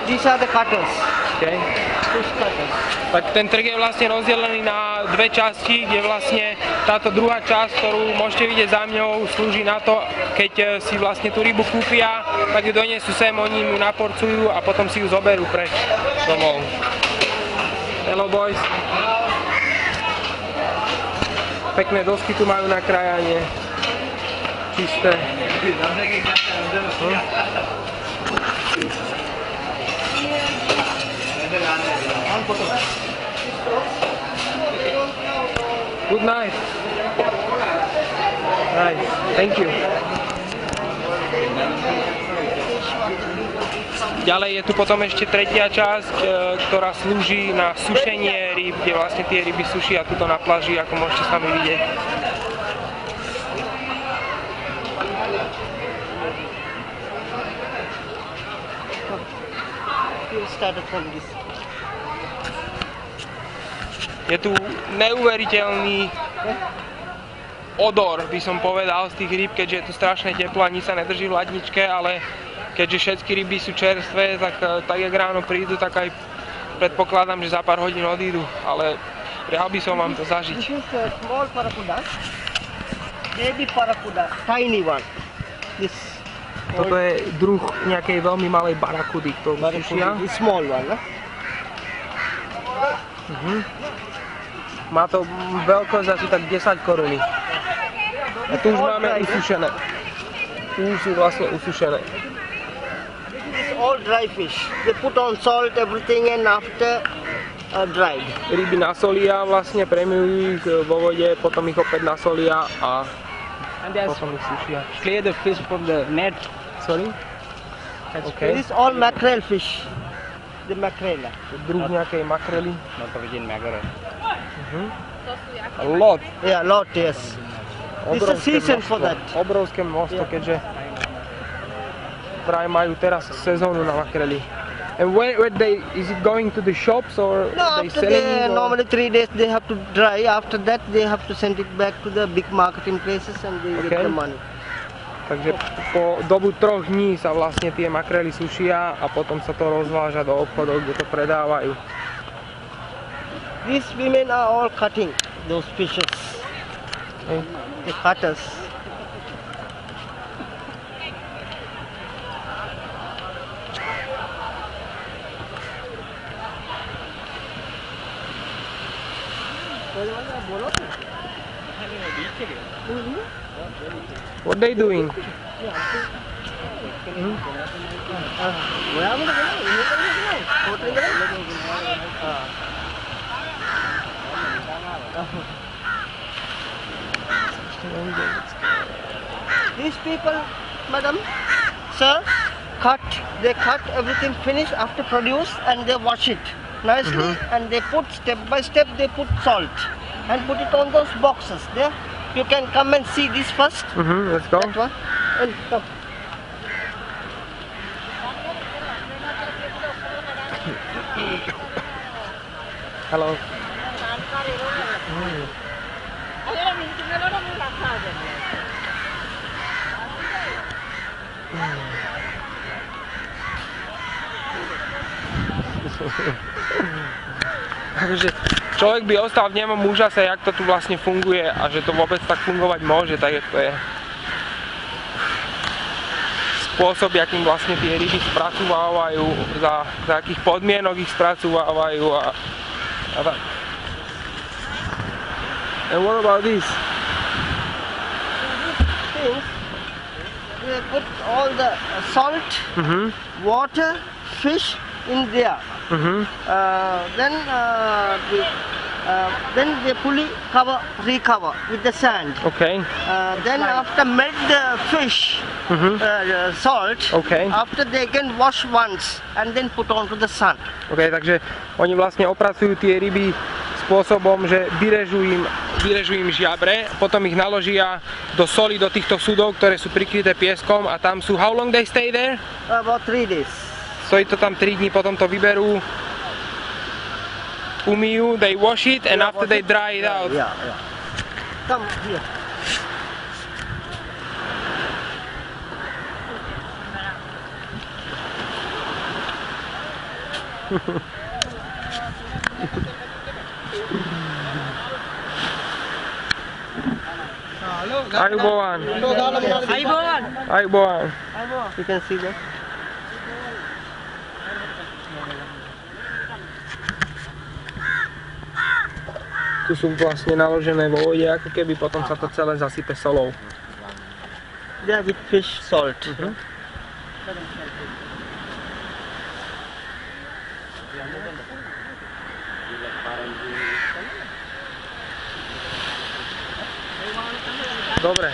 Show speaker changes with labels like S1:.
S1: These are the cutters.
S2: Okay.
S1: Fish cutters.
S2: Tak ten trh je vlastne rozdelený na dve časti, kde vlastne táto druhá časť, ktorú môžete vidieť za mňou, slúži na to, keď si vlastne tú rybu kúpia, tak ju donesú sem, oni ju naporcujú a potom si ju zoberú preč domov. Hello boys. Pekné dosky tu majú na krajanie. Čisté. Good night. Nice. Thank you. Ďalej je tu potom ešte tretia časť, ktorá slúži na sušenie rýb, kde vlastne tie ryby sušia tuto na pláži, ako môžete sami vidieť. Je tu neuveriteľný odor, by som povedal, z tých rýb, keďže je tu strašné teplo a nič sa nedrží v ladničke, ale keďže všetky ryby sú čerstvé, tak jak ráno prídu, tak aj predpokladám, že za pár hodín odídu, ale prijal by som vám to zažiť.
S1: This is a small paracuda, baby paracuda, tiny one. This
S2: Toto je druh nejakej veľmi malej barakudy, ktorú sušia.
S1: is small one.
S2: Má to veľkosť asi tak 10 koruny. A tu už máme usušené. Tu už sú vlastne usušené.
S1: This is all dry fish. They put on salt, everything, and after dried.
S2: Ryby nasolia vlastne, premiujú ich vo vode, potom ich opäť nasolia a potom ich sušia.
S3: Clear the fish from the net.
S2: Sorry? Okay.
S1: This is all mackerel fish. The mackerel.
S2: Druh nejakej makrely.
S3: Not Norwegian mackerel.
S2: A lot.
S1: Yeah, lot, yes. This is a season for that.
S2: Obrovské množstvo, keďže vraj majú teraz sezónu na makrely. And when is it going to the shops or
S1: No,
S2: they
S1: after
S2: selling it?
S1: normally 3 days they have to dry. After that they have to send it back to the big marketing places and they get the money.
S2: Takže po dobu 3 dní sa vlastne tie makrely sušia a potom sa to rozváža do obchodov, kde to predávajú.
S1: These women are all cutting those fishes.
S2: Okay.
S1: The cutters.
S2: What they doing?
S1: These people, madam, sir, they cut everything finished after produce and they wash it nicely and they put step by step, they put salt and put it on those boxes there. You can come and see this first.
S2: Let's go.
S1: That one. And come.
S2: Hello. Takže človek by ostal v nemom úžase, jak to tu vlastne funguje a že to vôbec tak fungovať môže, tak to je spôsob, akým vlastne tie ryby spracovávajú, za akých podmienok ich spracovávajú a tak. And what about this?
S1: They put all the salt, water, fish in there. Then they fully recover with the sand.
S2: Okay.
S1: Then after melt the fish, salt,
S2: Okay.
S1: after they can wash once and then put onto the sun.
S2: Okay, takže oni vlastne opracujú tie ryby spôsobom, že vyrežú im žiabre, potom ich naložia do soli, do týchto sudov, ktoré sú prikryté pieskom a tam sú... How long they stay there?
S1: About 3 days.
S2: Stojí to tam 3 dní, potom to vyberú, umyjú, they wash it and after they dry it out.
S1: Yeah. Come here.
S2: Ayubowan.
S1: Ayubowan.
S2: Ayubowan.
S1: You can see that.
S2: Tu sú vlastne naložené vo vode, ako keby potom sa to celé zasype solou.
S1: Yeah, with fish salt.
S2: Dobre.